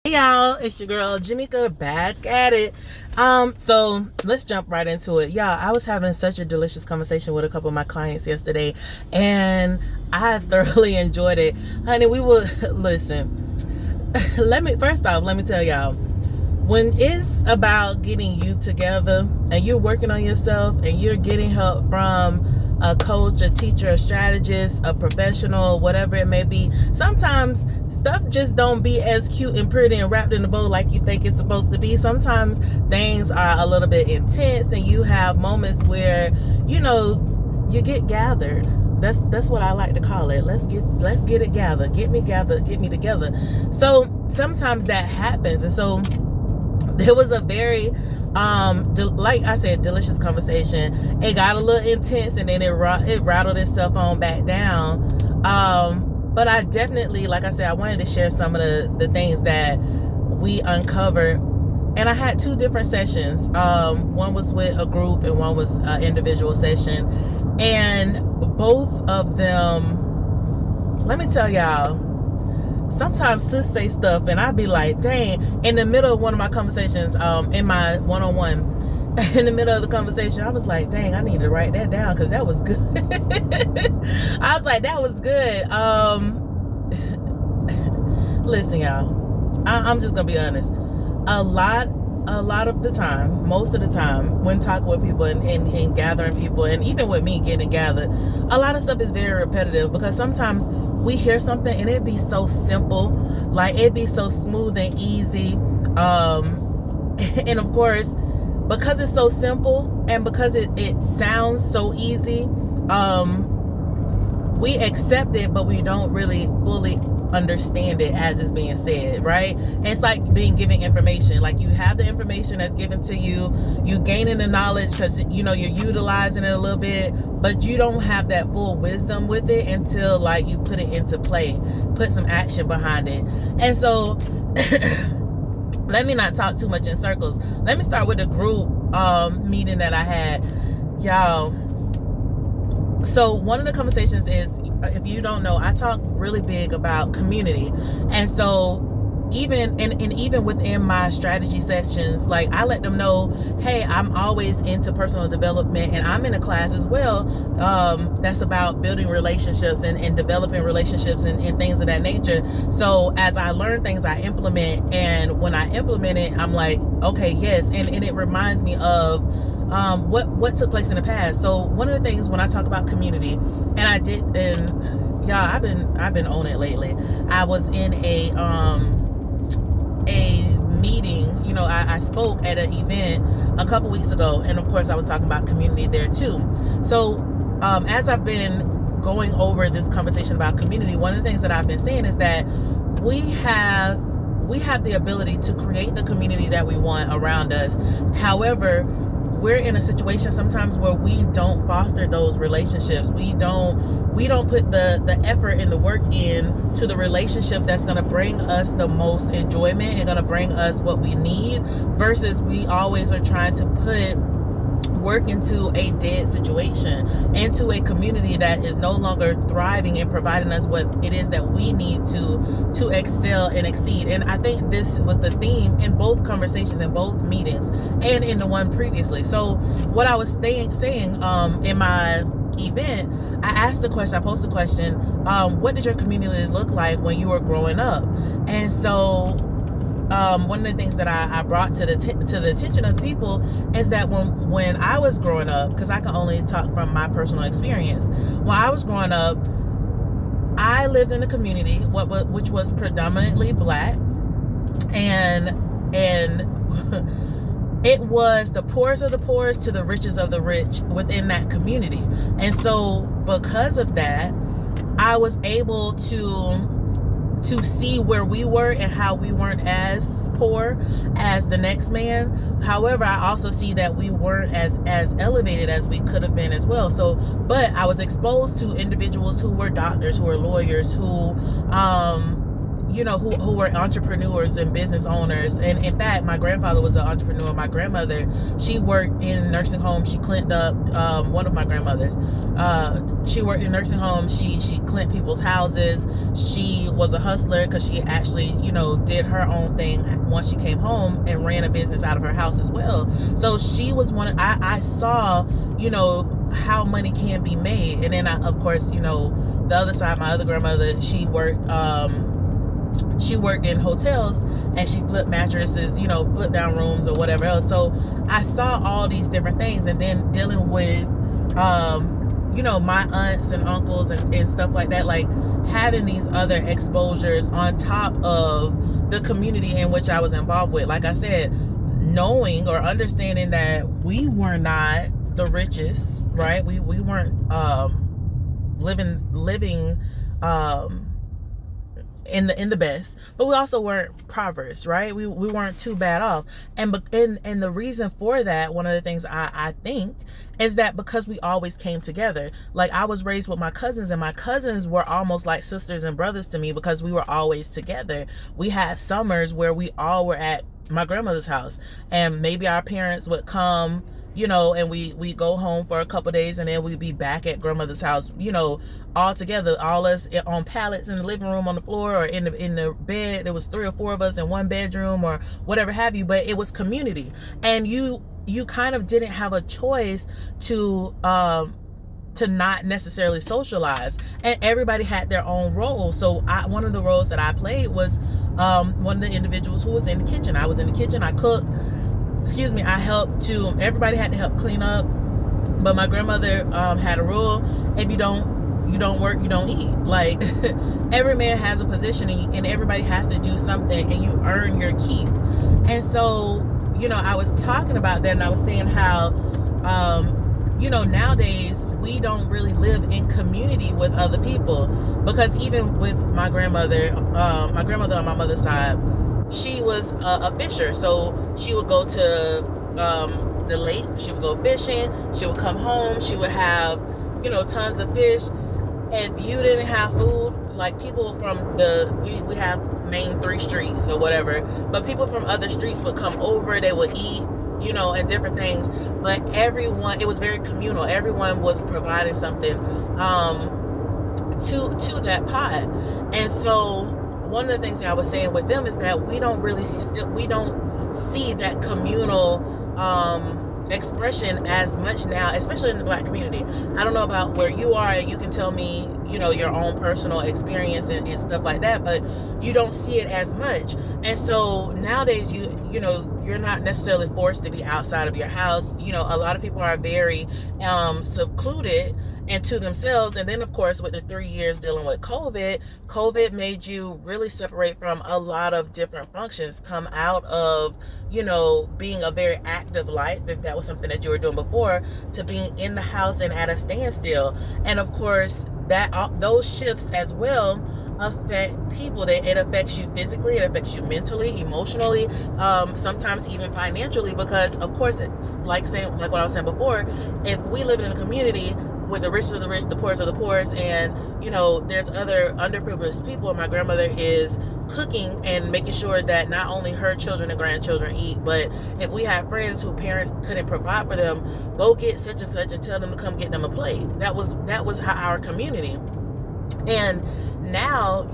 Y'all, it's your girl Jamaica back at it. So let's jump right into it. Y'all, I was having such a delicious conversation with a couple of my clients yesterday, and I thoroughly enjoyed it. Honey, we will listen. Let me tell y'all, when it's about getting you together and you're working on yourself and you're getting help from a coach, a teacher, a strategist, a professional, whatever it may be, sometimes stuff just don't be as cute and pretty and wrapped in a bow like you think it's supposed to be. Sometimes things are a little bit intense and you have moments where, you get gathered. That's what I like to call it. Let's get it gathered. Get me together. So sometimes that happens. And so there was a very like I said, delicious conversation. It got a little intense and then it rattled itself on back down. But I definitely, like I said, I wanted to share some of the things that we uncovered. And I had two different sessions. One was with a group and one was an individual session. And both of them, let me tell y'all, sometimes sis say stuff and I'd be like, dang, in the middle of one of my conversations, in my one-on-one, in the middle of the conversation, I was like, dang, I need to write that down because that was good. I was like, that was good. Listen, y'all, I'm just gonna be honest. A lot of the time, most of the time, when talking with people and gathering people, and even with me getting gathered, a lot of stuff is very repetitive because sometimes we hear something and it be so simple, like it be so smooth and easy. And of course, because it's so simple and because it sounds so easy, we accept it, but we don't really fully understand it as it's being said, right? And it's like being given information. Like you have the information that's given to you, you gaining the knowledge because you're utilizing it a little bit, but you don't have that full wisdom with it until like you put it into play, put some action behind it. And so let me not talk too much in circles. Let me start with the group meeting that I had, y'all. So one of the conversations is, if you don't know, I talk really big about community. And so even within my strategy sessions, like I let them know, hey, I'm always into personal development and I'm in a class as well that's about building relationships and developing relationships and things of that nature. So as I learn things, I implement, and when I implement it, I'm like, okay, yes. And it reminds me of what took place in the past. So one of the things when I talk about community, and I did, and y'all, I've been on it lately. I was in a meeting, I spoke at an event a couple weeks ago, and of course I was talking about community there too. So as I've been going over this conversation about community, one of the things that I've been saying is that we have the ability to create the community that we want around us. However, we're in a situation sometimes where we don't foster those relationships. We don't put the effort and the work in to the relationship that's going to bring us the most enjoyment and going to bring us what we need, versus we always are trying to put work into a dead situation, into a community that is no longer thriving and providing us what it is that we need to excel and exceed. And I think this was the theme in both conversations, in both meetings, and in the one previously. So what I was saying in my event, I posed the question, what did your community look like when you were growing up? And so one of the things that I brought to the attention of the people is that when I was growing up, because I can only talk from my personal experience, when I was growing up, I lived in a community which was predominantly Black, and it was the poorest of the poorest to the richest of the rich within that community. And so because of that, I was able to see where we were and how we weren't as poor as the next man. However, I also see that we weren't as elevated as we could have been as well. So, but I was exposed to individuals who were doctors, who were lawyers, who who were entrepreneurs and business owners. And in fact, my grandfather was an entrepreneur. My grandmother, she worked in nursing homes. She cleaned up, one of my grandmothers, she worked in nursing homes. She cleaned people's houses. She was a hustler because she actually, did her own thing once she came home and ran a business out of her house as well. So she was I saw, how money can be made. And then of course, the other side, my other grandmother, she worked in hotels, and she flipped mattresses, flipped down rooms or whatever else. So I saw all these different things, and then dealing with, my aunts and uncles and stuff like that, like having these other exposures on top of the community in which I was involved with. Like I said, knowing or understanding that we were not the richest, right? We weren't living in the best, but we also weren't impoverished, right? We weren't too bad off. And the reason for that, one of the things I think, is that because we always came together. Like, I was raised with my cousins, and my cousins were almost like sisters and brothers to me because we were always together. We had summers where we all were at my grandmother's house, and maybe our parents would come, and we go home for a couple days, and then we'd be back at grandmother's house, all together, all us on pallets in the living room on the floor, or in the bed. There was 3 or 4 of us in one bedroom or whatever have you, but it was community. And you kind of didn't have a choice to not necessarily socialize, and everybody had their own role. So one of the roles that I played was one of the individuals who was in the kitchen. I was in the kitchen, I cooked, I helped to, everybody had to help clean up. But my grandmother had a rule: if you don't work, you don't eat. Like, every man has a position, and everybody has to do something, and you earn your keep. And so, I was talking about that, and I was saying how, nowadays we don't really live in community with other people, because even with my grandmother on my mother's side, she was a fisher. So she would go to the lake, she would go fishing, she would come home, she would have, tons of fish. If you didn't have food, like people from we have main 3 streets or whatever, but people from other streets would come over, they would eat, and different things. But it was very communal. Everyone was providing something to that pot. And so one of the things that I was saying with them is that we don't see that communal expression as much now, especially in the Black community. I don't know about where you are, and you can tell me, your own personal experience and stuff like that, but you don't see it as much. And so nowadays, you're not necessarily forced to be outside of your house. A lot of people are very secluded and to themselves. And then, of course, with the 3 years dealing with COVID made you really separate from a lot of different functions, come out of, being a very active life, if that was something that you were doing before, to being in the house and at a standstill. And of course, those shifts as well affect people. It affects you physically, it affects you mentally, emotionally, sometimes even financially, because of course, it's like what I was saying before, if we live in a community with the richest of the rich, the poorest of the poorest, and there's other underprivileged people, and my grandmother is cooking and making sure that not only her children and grandchildren eat, but if we have friends whose parents couldn't provide for them, go get such and such and tell them to come get them a plate. That was how our community. And now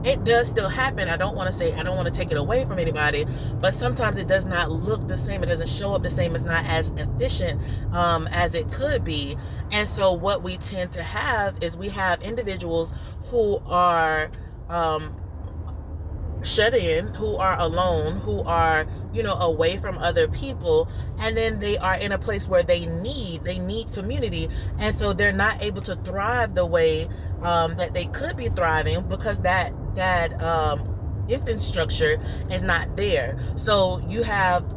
it does still happen. I don't want to take it away from anybody, but sometimes it does not look the same. It doesn't show up the same. It's not as efficient as it could be. And so what we tend to have is we have individuals who are shut in, who are alone, who are, away from other people, and then they are in a place where they need community, and so they're not able to thrive the way that they could be thriving, because that infrastructure is not there. So you have,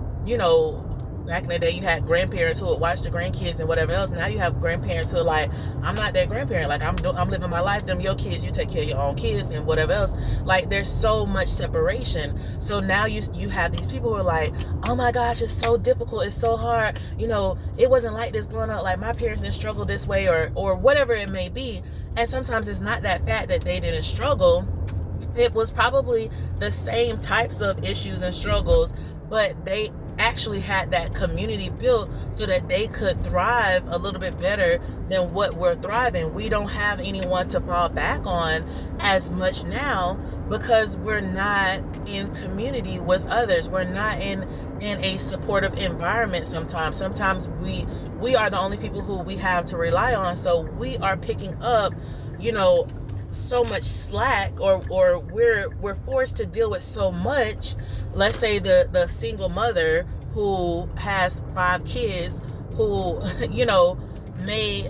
back in the day, you had grandparents who would watch the grandkids and whatever else. Now you have grandparents who are like, I'm not that grandparent. Like, I'm living my life. Them your kids, you take care of your own kids and whatever else. Like, there's so much separation. So now you have these people who are like, oh my gosh, it's so difficult. It's so hard. It wasn't like this growing up. Like, my parents didn't struggle this way, or whatever it may be. And sometimes it's not that fact that they didn't struggle. it was probably the same types of issues and struggles, but they actually had that community built so that they could thrive a little bit better than what we're thriving. We don't have anyone to fall back on as much now because we're not in community with others. We're not in a supportive environment. Sometimes we are the only people who we have to rely on, so we are picking up, you know, so much slack, or we're forced to deal with so much. Let's say the single mother who has 5 kids, who you know, may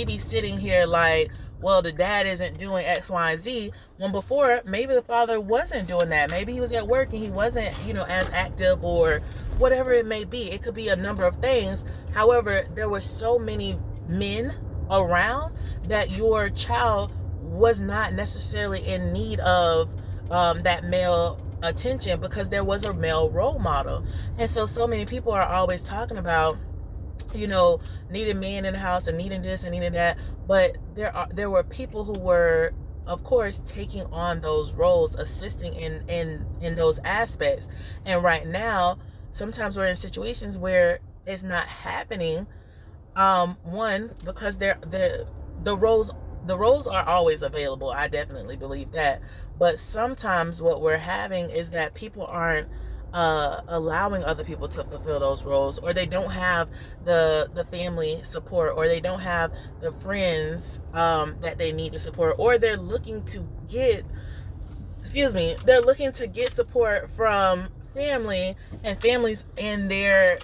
be sitting here like, well, the dad isn't doing X, Y, and Z. When before, maybe the father wasn't doing that. Maybe he was at work and he wasn't, you know, as active, or whatever it may be. It could be a number of things. However, there were so many men around that your child was not necessarily in need of that male attention, because there was a male role model. And so many people are always talking about, you know, needing men in the house and needing this and needing that, but there were people who were, of course, taking on those roles, assisting in those aspects. And right now, sometimes we're in situations where it's not happening. One, because the roles are always available. I definitely believe that. But sometimes what we're having is that people aren't allowing other people to fulfill those roles, or they don't have the family support, or they don't have the friends that they need to support, or they're looking to get support from family, and families in their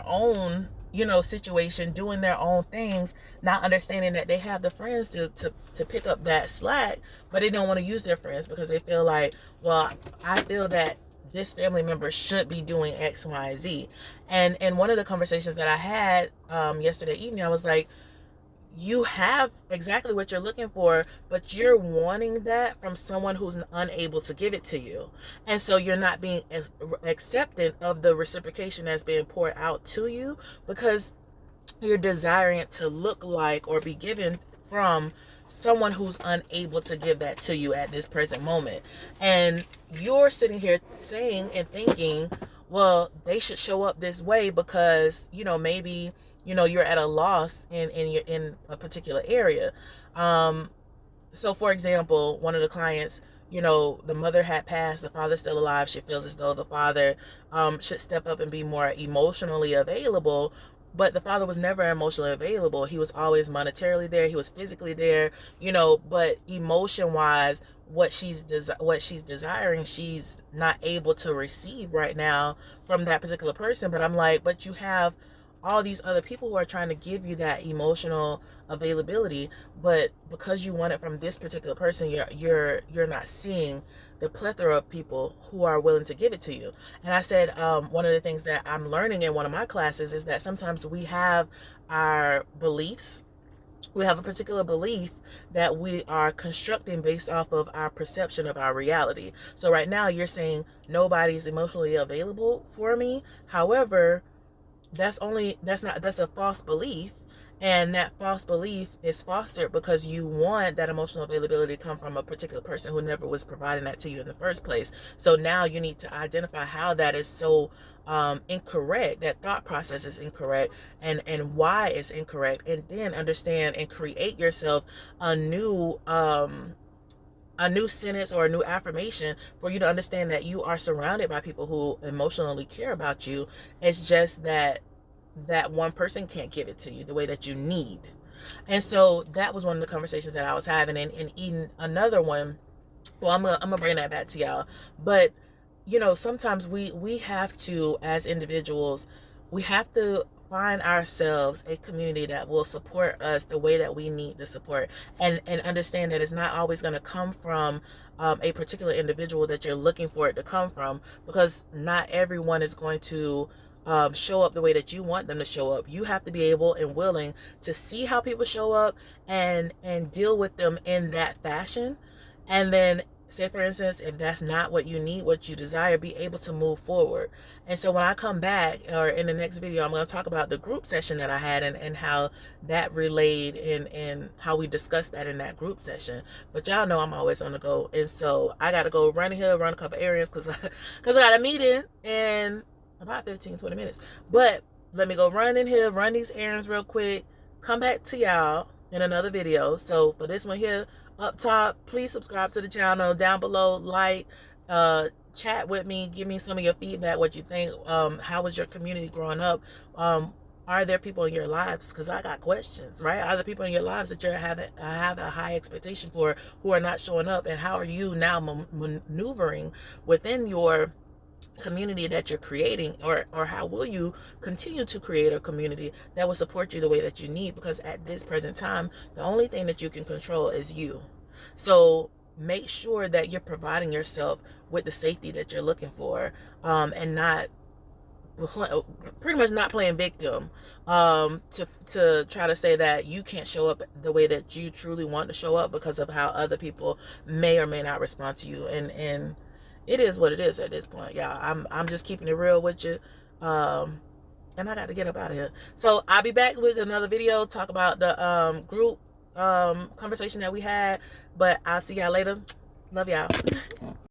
own, you know, situation, doing their own things, not understanding that they have the friends to pick up that slack, but they don't want to use their friends because they feel like, well, I feel that this family member should be doing X, Y, Z. And one of the conversations that I had yesterday evening, I was like, you have exactly what you're looking for, but you're wanting that from someone who's unable to give it to you. And so you're not being acceptant of the reciprocation that's being poured out to you, because you're desiring it to look like or be given from someone who's unable to give that to you at this present moment. And you're sitting here saying and thinking, well, they should show up this way because, you know, maybe, you know, you're at a loss in a particular area. So for example, one of the clients, you know, the mother had passed, the father's still alive. She feels as though the father should step up and be more emotionally available. But the father was never emotionally available. He was always monetarily there. He was physically there, you know, but emotion wise, what she's desiring, she's not able to receive right now from that particular person. But I'm like, but you have all these other people who are trying to give you that emotional availability, but because you want it from this particular person, you're not seeing the plethora of people who are willing to give it to you. And I said, one of the things that I'm learning in one of my classes is that sometimes we have our beliefs. We have a particular belief that we are constructing based off of our perception of our reality. So right now you're saying nobody's emotionally available for me. However, that's a false belief. And that false belief is fostered because you want that emotional availability to come from a particular person who never was providing that to you in the first place. So now you need to identify how that is so incorrect, that thought process is incorrect, and why it's incorrect, and then understand and create yourself a new sentence or a new affirmation for you to understand that you are surrounded by people who emotionally care about you. It's just that one person can't give it to you the way that you need. And so that was one of the conversations that I was having. And in another one, well, I'm gonna bring that back to y'all. But you know, sometimes we have to, as individuals, we have to find ourselves a community that will support us the way that we need the support, and understand that it's not always going to come from a particular individual that you're looking for it to come from, because not everyone is going to show up the way that you want them to show up. You have to be able and willing to see how people show up and deal with them in that fashion, and then say for instance, if that's not what you need, what you desire, be able to move forward. And so when I come back, or in the next video, I'm going to talk about the group session that I had, and how that relayed, and how we discussed that in that group session. But y'all know I'm always on the go, and so I got to go run here, run a couple areas, because I got a meeting in about 15-20 minutes. But let me go run in here, run these errands real quick, come back to y'all in another video. So for this one here, up top, please subscribe to the channel. Down below, like, chat with me, give me some of your feedback, what you think. How was your community growing up? Are there people in your lives, because I got questions, right? Are there people in your lives that you have a high expectation for, who are not showing up? And how are you now maneuvering within your community that you're creating, or how will you continue to create a community that will support you the way that you need? Because at this present time, the only thing that you can control is you. So make sure that you're providing yourself with the safety that you're looking for, and not pretty much not playing victim, to try to say that you can't show up the way that you truly want to show up because of how other people may or may not respond to you. And it is what it is at this point, y'all. I'm just keeping it real with you. And I got to get up out of here. So I'll be back with another video, talk about the group conversation that we had. But I'll see y'all later. Love y'all.